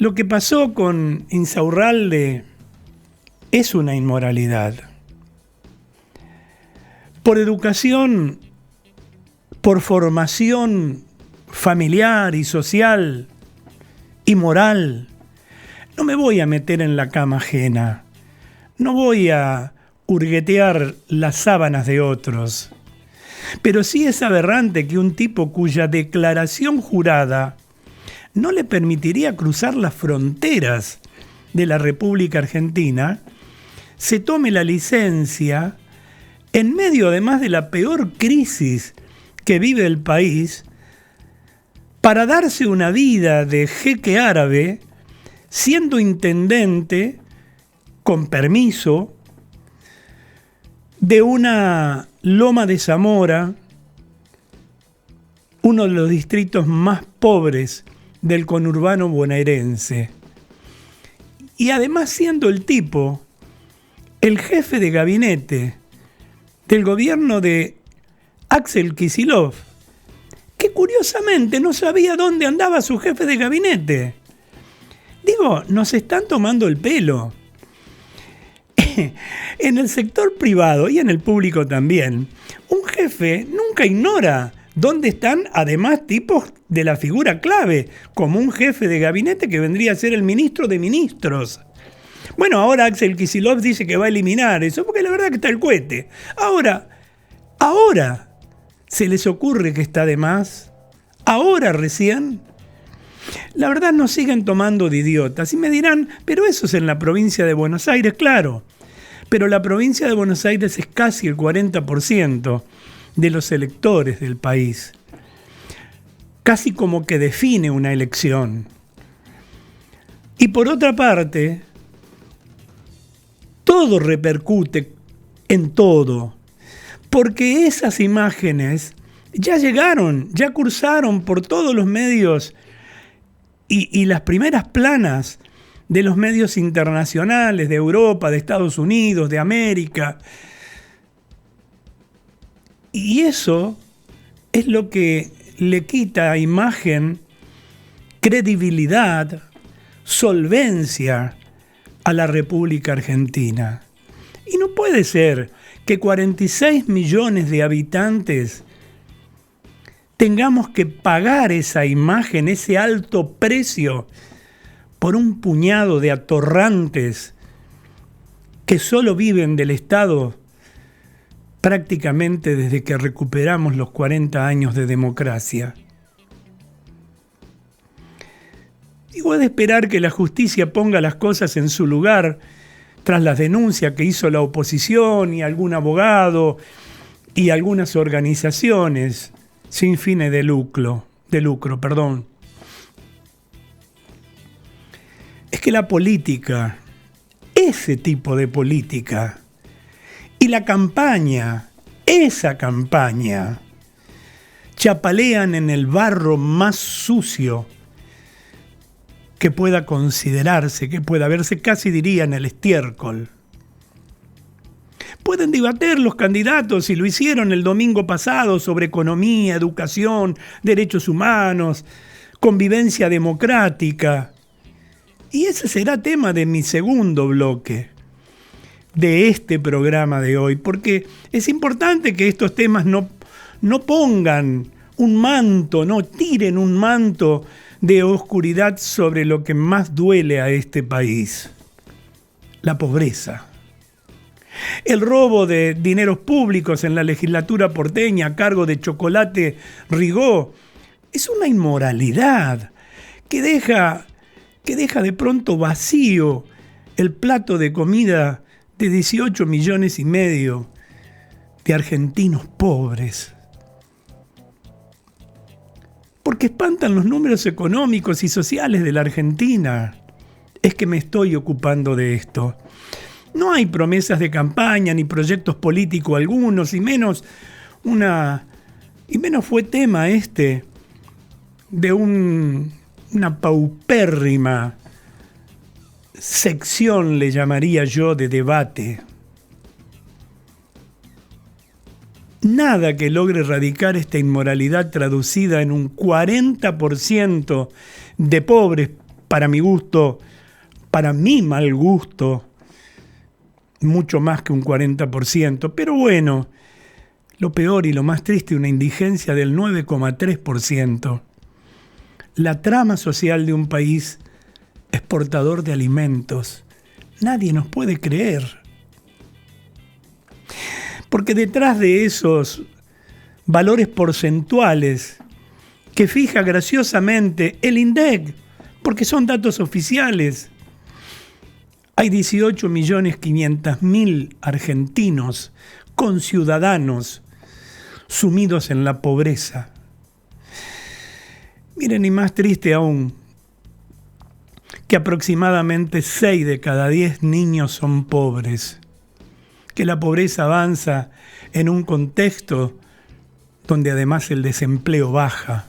Lo que pasó con Insaurralde es una inmoralidad. Por educación, por formación familiar y social y moral, no me voy a meter en la cama ajena, no voy a hurguetear las sábanas de otros. Pero sí es aberrante que un tipo cuya declaración jurada no le permitiría cruzar las fronteras de la República Argentina se tome la licencia, en medio además de la peor crisis que vive el país, para darse una vida de jeque árabe, siendo intendente, con permiso, de una Loma de Zamora, uno de los distritos más pobres del conurbano bonaerense. Y además siendo el tipo el jefe de gabinete del gobierno de Axel Kicillof, que curiosamente no sabía dónde andaba su jefe de gabinete. Digo, nos están tomando el pelo. En el sector privado y en el público también, un jefe nunca ignora dónde están además tipos de la figura clave, como un jefe de gabinete que vendría a ser el ministro de ministros. Bueno, ahora Axel Kicillof dice que va a eliminar eso, porque la verdad que está el cohete. Ahora se les ocurre que está de más. Ahora recién. La verdad nos siguen tomando de idiotas y me dirán, pero eso es en la provincia de Buenos Aires, claro. Pero la provincia de Buenos Aires es casi el 40% de los electores del país. Casi como que define una elección. Y por otra parte, todo repercute en todo, porque esas imágenes ya llegaron, ya cursaron por todos los medios y las primeras planas de los medios internacionales, de Europa, de Estados Unidos, de América. Y eso es lo que le quita imagen, credibilidad, solvencia a la República Argentina. Y no puede ser que 46 millones de habitantes tengamos que pagar esa imagen, ese alto precio, por un puñado de atorrantes que solo viven del Estado prácticamente desde que recuperamos los 40 años de democracia. Digo, es de esperar que la justicia ponga las cosas en su lugar tras las denuncias que hizo la oposición y algún abogado y algunas organizaciones sin fines de lucro. Es que la política, ese tipo de política, y la campaña, esa campaña, chapalean en el barro más sucio que pueda considerarse, que pueda verse, casi diría en el estiércol. Pueden debatir los candidatos, y lo hicieron el domingo pasado, sobre economía, educación, derechos humanos, convivencia democrática. Y ese será tema de mi segundo bloque de este programa de hoy, porque es importante que estos temas no pongan un manto, no tiren un manto de oscuridad sobre lo que más duele a este país: la pobreza. El robo de dineros públicos en la legislatura porteña a cargo de Chocolate Rigó es una inmoralidad que deja de pronto vacío el plato de comida de 18 millones y medio de argentinos pobres. Porque espantan los números económicos y sociales de la Argentina. Es que me estoy ocupando de esto. No hay promesas de campaña ni proyectos políticos algunos, y menos fue tema este de una paupérrima sección, le llamaría yo, de debate. Nada que logre erradicar esta inmoralidad traducida en un 40% de pobres para mi gusto, para mi mal gusto, mucho más que un 40%. Pero bueno, lo peor y lo más triste, una indigencia del 9,3%. La trama social de un país exportador de alimentos. Nadie nos puede creer. Porque detrás de esos valores porcentuales que fija graciosamente el INDEC, porque son datos oficiales, hay 18.500.000 argentinos conciudadanos sumidos en la pobreza. Miren, y más triste aún, que aproximadamente 6 de cada 10 niños son pobres, que la pobreza avanza en un contexto donde además el desempleo baja.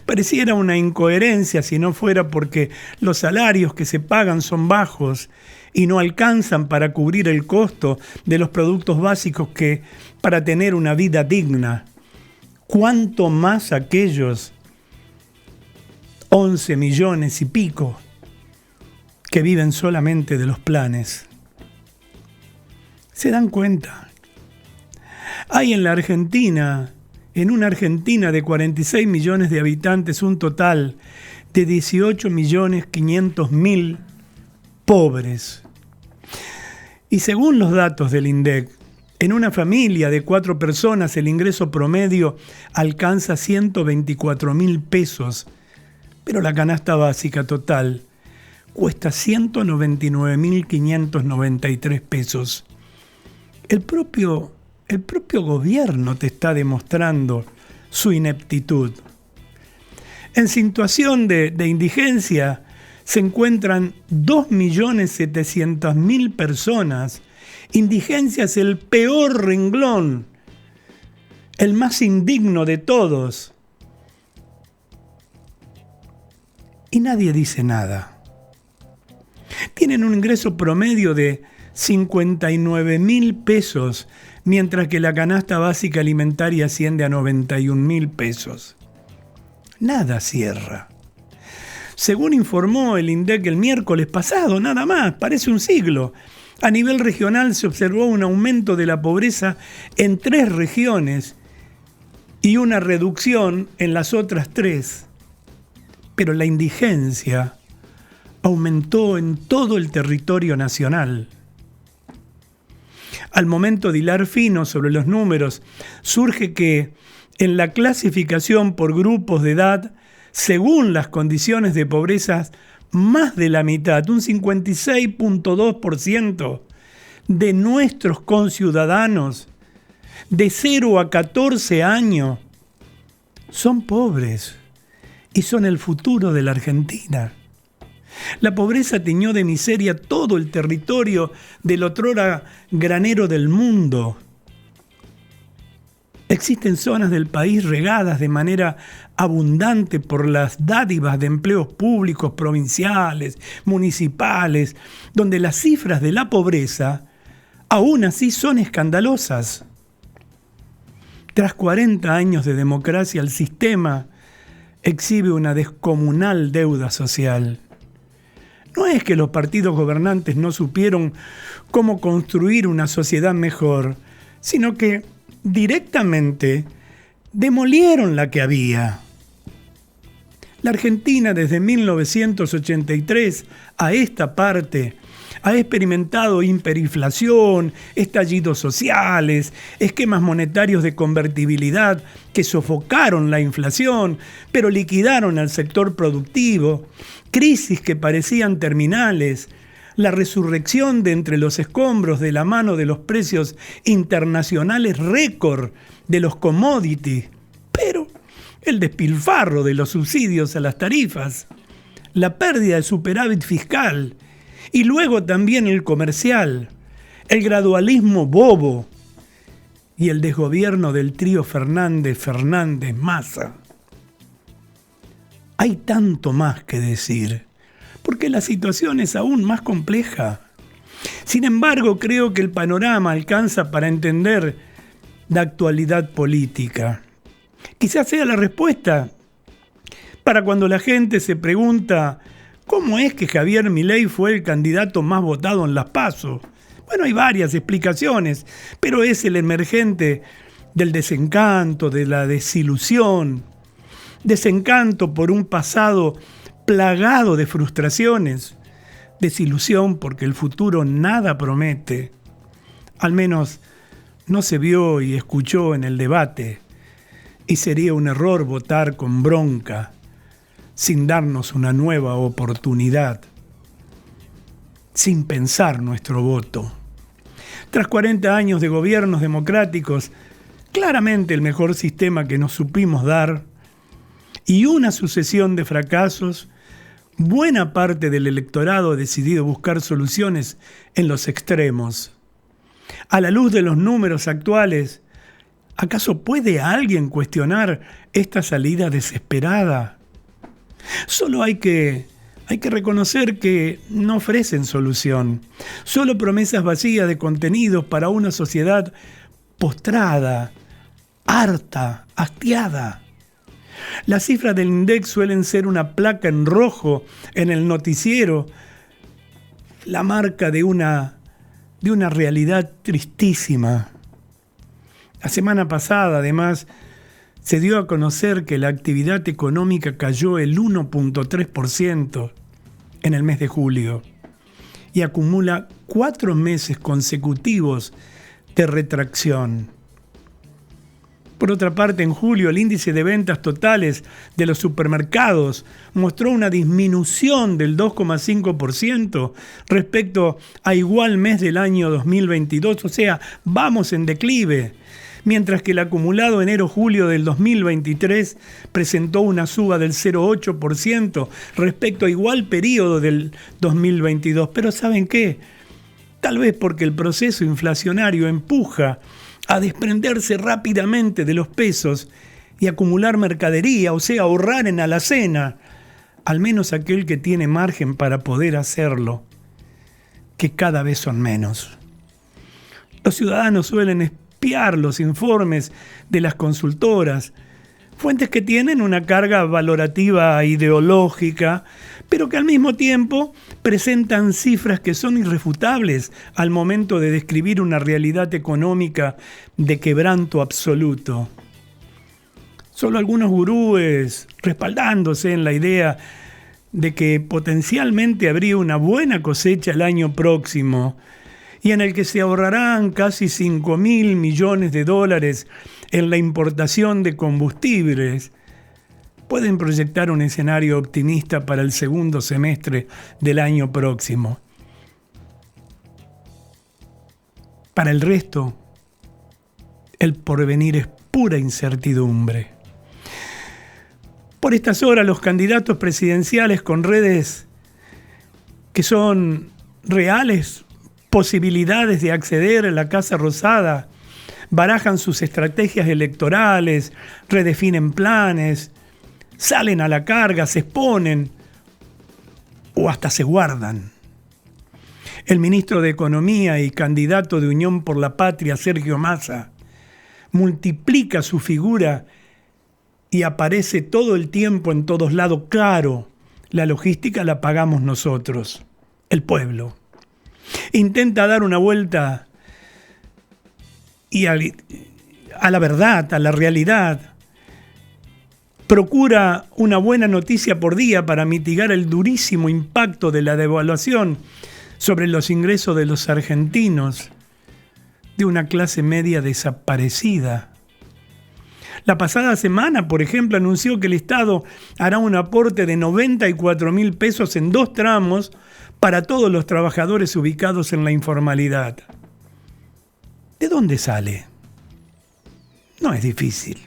Pareciera una incoherencia si no fuera porque los salarios que se pagan son bajos y no alcanzan para cubrir el costo de los productos básicos que para tener una vida digna. ¿Cuánto más aquellos 11 millones y pico que viven solamente de los planes? ¿Se dan cuenta? Hay en la Argentina, en una Argentina de 46 millones de habitantes, un total de 18.500.000 pobres. Y según los datos del INDEC, en una familia de 4 personas el ingreso promedio alcanza 124.000 pesos, pero la canasta básica total cuesta 199.593 pesos. El propio gobierno te está demostrando su ineptitud. En situación de indigencia se encuentran 2.700.000 personas. Indigencia es el peor renglón, el más indigno de todos. Y nadie dice nada. Tienen un ingreso promedio de 59.000 pesos, mientras que la canasta básica alimentaria asciende a 91.000 pesos. Nada cierra. Según informó el INDEC el miércoles pasado, nada más, parece un siglo, a nivel regional se observó un aumento de la pobreza en 3 regiones y una reducción en las otras 3. Pero la indigencia aumentó en todo el territorio nacional. Al momento de hilar fino sobre los números, surge que en la clasificación por grupos de edad, según las condiciones de pobreza, más de la mitad, un 56,2% de nuestros conciudadanos de 0 a 14 años son pobres y son el futuro de la Argentina. La pobreza tiñó de miseria todo el territorio del otrora granero del mundo. Existen zonas del país regadas de manera abundante por las dádivas de empleos públicos provinciales, municipales, donde las cifras de la pobreza aún así son escandalosas. Tras 40 años de democracia, el sistema exhibe una descomunal deuda social. No es que los partidos gobernantes no supieron cómo construir una sociedad mejor, sino que directamente demolieron la que había. La Argentina desde 1983 a esta parte ha experimentado hiperinflación, estallidos sociales, esquemas monetarios de convertibilidad que sofocaron la inflación, pero liquidaron al sector productivo, crisis que parecían terminales, la resurrección de entre los escombros de la mano de los precios internacionales récord de los commodities, pero el despilfarro de los subsidios a las tarifas, la pérdida de superávit fiscal y luego también el comercial, el gradualismo bobo y el desgobierno del trío Fernández-Massa. Hay tanto más que decir, porque la situación es aún más compleja. Sin embargo, creo que el panorama alcanza para entender la actualidad política. Quizás sea la respuesta para cuando la gente se pregunta ¿cómo es que Javier Milei fue el candidato más votado en las PASO? Bueno, hay varias explicaciones, pero es el emergente del desencanto, de la desilusión. Desencanto por un pasado plagado de frustraciones. Desilusión porque el futuro nada promete. Al menos no se vio y escuchó en el debate. Y sería un error votar con bronca, sin darnos una nueva oportunidad, sin pensar nuestro voto. Tras 40 años de gobiernos democráticos, claramente el mejor sistema que nos supimos dar, y una sucesión de fracasos, buena parte del electorado ha decidido buscar soluciones en los extremos. A la luz de los números actuales, ¿acaso puede alguien cuestionar esta salida desesperada? Solo hay que reconocer que no ofrecen solución. Solo promesas vacías de contenidos para una sociedad postrada, harta, hastiada. Las cifras del INDEC suelen ser una placa en rojo en el noticiero, la marca de una realidad tristísima. La semana pasada, además, se dio a conocer que la actividad económica cayó el 1.3% en el mes de julio y acumula 4 meses consecutivos de retracción. Por otra parte, en julio el índice de ventas totales de los supermercados mostró una disminución del 2,5% respecto a igual mes del año 2022, o sea, vamos en declive. Mientras que el acumulado enero-julio del 2023 presentó una suba del 0,8% respecto a igual periodo del 2022. Pero ¿saben qué? Tal vez porque el proceso inflacionario empuja a desprenderse rápidamente de los pesos y acumular mercadería, o sea, ahorrar en alacena, al menos aquel que tiene margen para poder hacerlo, que cada vez son menos. Los ciudadanos suelen espiar los informes de las consultoras, fuentes que tienen una carga valorativa ideológica, pero que al mismo tiempo presentan cifras que son irrefutables al momento de describir una realidad económica de quebranto absoluto. Solo algunos gurúes, respaldándose en la idea de que potencialmente habría una buena cosecha el año próximo, y en el que se ahorrarán casi $5.000 millones en la importación de combustibles, pueden proyectar un escenario optimista para el segundo semestre del año próximo. Para el resto, el porvenir es pura incertidumbre. Por estas horas, los candidatos presidenciales con redes que son reales posibilidades de acceder a la Casa Rosada barajan sus estrategias electorales, redefinen planes, salen a la carga, se exponen o hasta se guardan. El ministro de Economía y candidato de Unión por la Patria, Sergio Massa, multiplica su figura y aparece todo el tiempo en todos lados. Claro, la logística la pagamos nosotros, el pueblo. Intenta dar una vuelta y a la verdad, a la realidad. Procura una buena noticia por día para mitigar el durísimo impacto de la devaluación sobre los ingresos de los argentinos, de una clase media desaparecida. La pasada semana, por ejemplo, anunció que el Estado hará un aporte de 94.000 pesos en 2 tramos para todos los trabajadores ubicados en la informalidad. ¿De dónde sale? No es difícil.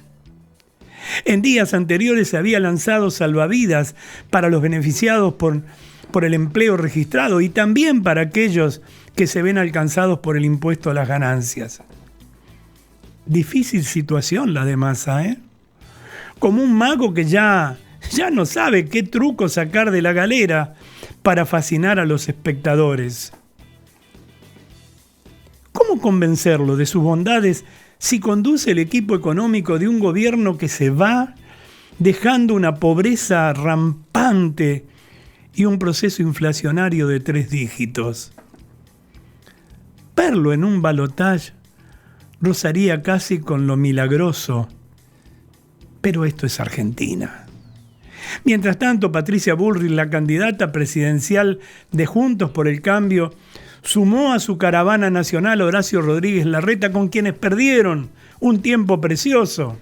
En días anteriores se había lanzado salvavidas para los beneficiados por el empleo registrado y también para aquellos que se ven alcanzados por el impuesto a las ganancias. Difícil situación la de Massa, ¿eh? Como un mago que ya no sabe qué truco sacar de la galera para fascinar a los espectadores. ¿Cómo convencerlo de sus bondades si conduce el equipo económico de un gobierno que se va dejando una pobreza rampante y un proceso inflacionario de 3 dígitos. Verlo en un balotaje rozaría casi con lo milagroso, pero esto es Argentina. Mientras tanto, Patricia Bullrich, la candidata presidencial de Juntos por el Cambio, sumó a su caravana nacional a Horacio Rodríguez Larreta, con quienes perdieron un tiempo precioso,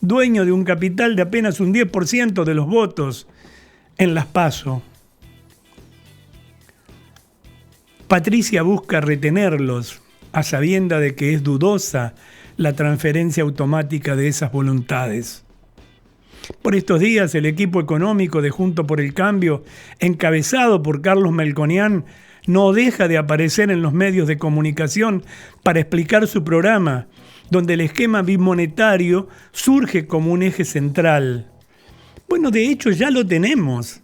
dueño de un capital de apenas un 10% de los votos en las PASO. Patricia busca retenerlos, a sabienda de que es dudosa la transferencia automática de esas voluntades. Por estos días, el equipo económico de Juntos por el Cambio, encabezado por Carlos Melconian, no deja de aparecer en los medios de comunicación para explicar su programa, donde el esquema bimonetario surge como un eje central. Bueno, de hecho ya lo tenemos.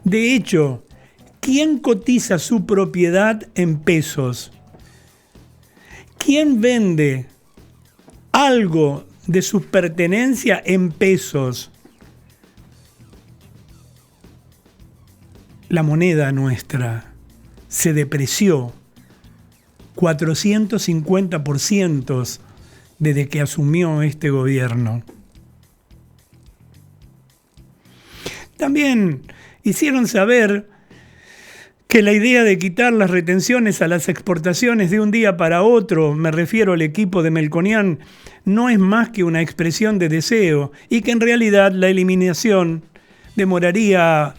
De hecho, ¿quién cotiza su propiedad en pesos? ¿Quién vende algo de su pertenencia en pesos? La moneda nuestra se depreció 450% desde que asumió este gobierno. También hicieron saber que la idea de quitar las retenciones a las exportaciones de un día para otro, me refiero al equipo de Melconian, no es más que una expresión de deseo y que en realidad la eliminación demoraría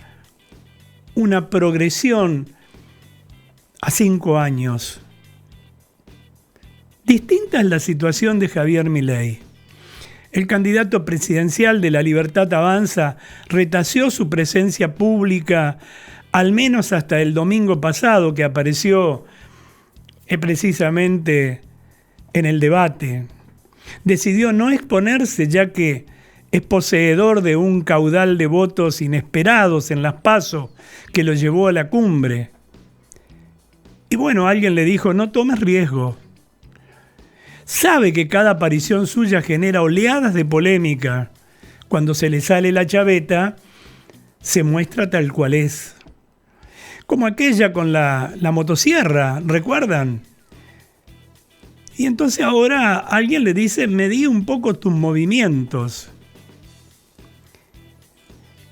una progresión a 5 años. Distinta es la situación de Javier Milei. El candidato presidencial de La Libertad Avanza retació su presencia pública al menos hasta el domingo pasado, que apareció precisamente en el debate. Decidió no exponerse, ya que es poseedor de un caudal de votos inesperados en las PASO que lo llevó a la cumbre. Y bueno, alguien le dijo, no tomes riesgo. Sabe que cada aparición suya genera oleadas de polémica. Cuando se le sale la chaveta, se muestra tal cual es. Como aquella con la motosierra, ¿recuerdan? Y entonces ahora alguien le dice, medí un poco tus movimientos.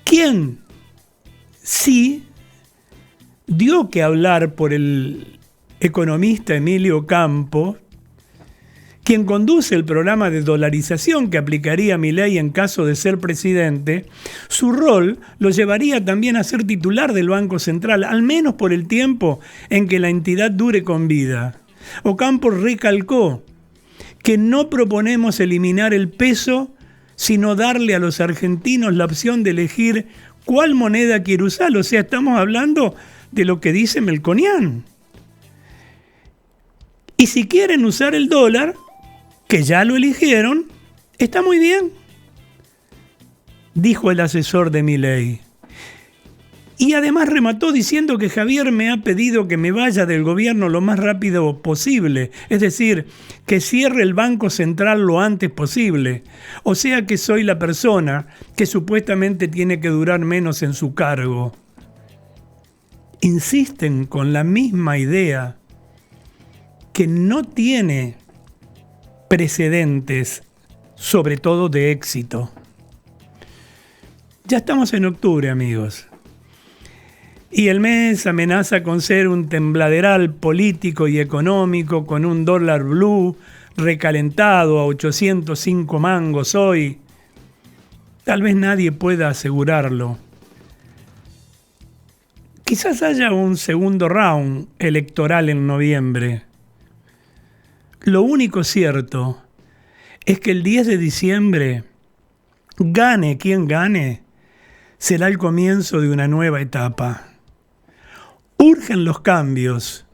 ¿Quién sí dio que hablar por el economista Emilio Campo, quien conduce el programa de dolarización que aplicaría Milei en caso de ser presidente? Su rol lo llevaría también a ser titular del Banco Central, al menos por el tiempo en que la entidad dure con vida. Ocampo recalcó que no proponemos eliminar el peso, sino darle a los argentinos la opción de elegir cuál moneda quiere usar. O sea, estamos hablando de lo que dice Melconian. Y si quieren usar el dólar, que ya lo eligieron, está muy bien, dijo el asesor de Milei. Y además remató diciendo que Javier me ha pedido que me vaya del gobierno lo más rápido posible, es decir, que cierre el Banco Central lo antes posible. O sea que soy la persona que supuestamente tiene que durar menos en su cargo. Insisten con la misma idea que no tiene precedentes, sobre todo de éxito. Ya estamos en octubre, amigos. Y el mes amenaza con ser un tembladeral político y económico, con un dólar blue recalentado a 805 mangos hoy. Tal vez nadie pueda asegurarlo. Quizás haya un segundo round electoral en noviembre. Lo único cierto es que el 10 de diciembre, gane quien gane, será el comienzo de una nueva etapa. Urgen los cambios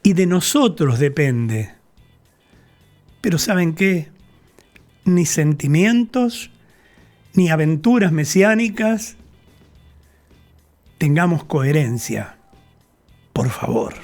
y de nosotros depende. Pero ¿saben qué? Ni sentimientos, ni aventuras mesiánicas. Tengamos coherencia, por favor.